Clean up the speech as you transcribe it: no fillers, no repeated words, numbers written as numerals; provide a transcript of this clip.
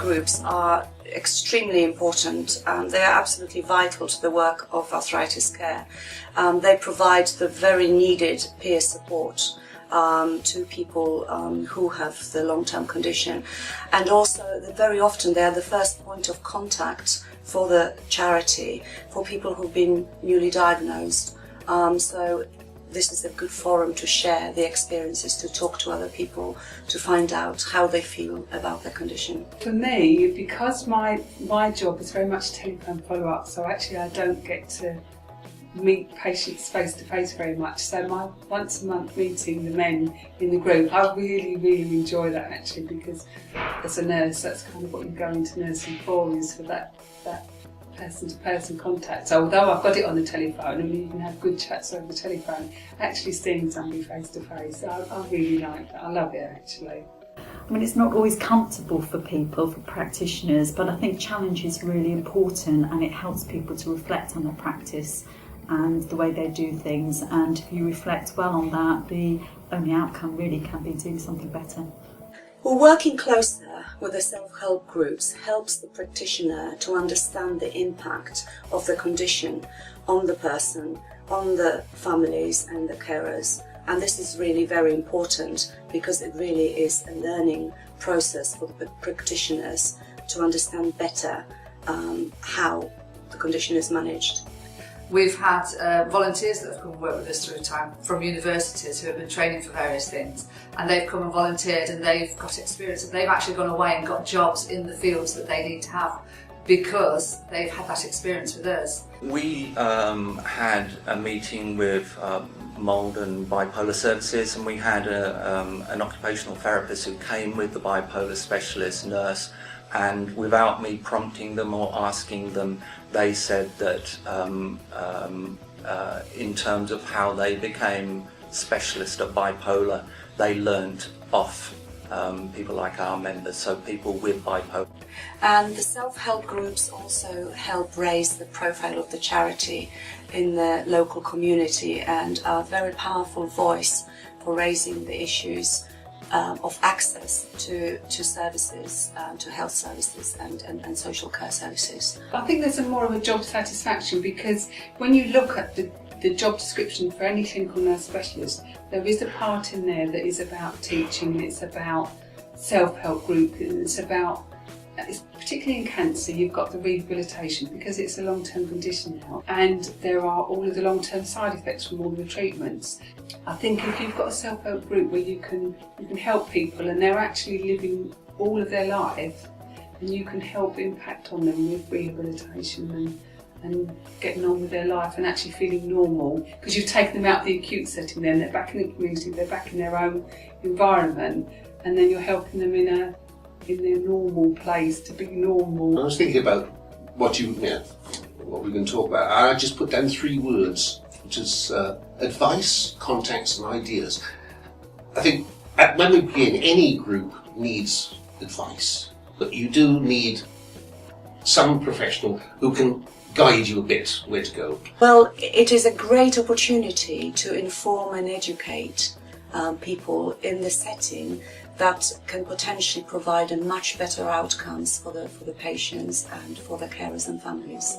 groups are extremely important, and they are absolutely vital to the work of arthritis care. They provide the very needed peer support to people who have the long-term condition, and also very often they are the first point of contact for the charity for people who've been newly diagnosed. So this is a good forum to share the experiences, to talk to other people, to find out how they feel about their condition. For me, because my job is very much telephone follow-up, so actually I don't get to meet patients face to face very much. So my once a month meeting the men in the group, I really enjoy that actually, because as a nurse, that's kind of what you go into nursing for, is for that person-to-person contact. So although I've got it on the telephone and you can have good chats over the telephone, actually seeing somebody face-to-face, I really like that. I love it actually. I mean, it's not always comfortable for people, for practitioners, but I think challenge is really important, and it helps people to reflect on their practice and the way they do things, and if you reflect well on that, the only outcome really can be doing something better. Well, working closer with the self-help groups helps the practitioner to understand the impact of the condition on the person, on the families and the carers. And this is really very important, because it really is a learning process for the practitioners to understand better how the condition is managed. We've had volunteers that have come and worked with us through time from universities who have been training for various things, and they've come and volunteered and they've got experience, and they've actually gone away and got jobs in the fields that they need to have because they've had that experience with us. We had a meeting with Malden Bipolar Services, and we had an occupational therapist who came with the bipolar specialist nurse, and without me prompting them or asking them, they said that in terms of how they became specialists at bipolar, they learnt off people like our members, so people with bipolar. And the self-help groups also help raise the profile of the charity in the local community, and are a very powerful voice for raising the issues of access to services, to health services and social care services. I think there's more of a job satisfaction, because when you look at the job description for any clinical nurse specialist, there is a part in there that is about teaching, it's about self-help group, it's about, particularly in cancer, you've got the rehabilitation, because it's a long-term condition now, and there are all of the long-term side effects from all the treatments. I think if you've got a self-help group where you can help people and they're actually living all of their life, and you can help impact on them with rehabilitation and getting on with their life and actually feeling normal, because you've taken them out of the acute setting, then they're back in the community, they're back in their own environment, and then you're helping them in their normal place to be normal. I was thinking about what we're going to talk about. I just put down 3 words, which is advice, context and ideas. I think when we begin, any group needs advice, but you do need some professional who can guide you a bit where to go. Well, it is a great opportunity to inform and educate people in the setting that can potentially provide a much better outcomes for the patients and for the carers and families.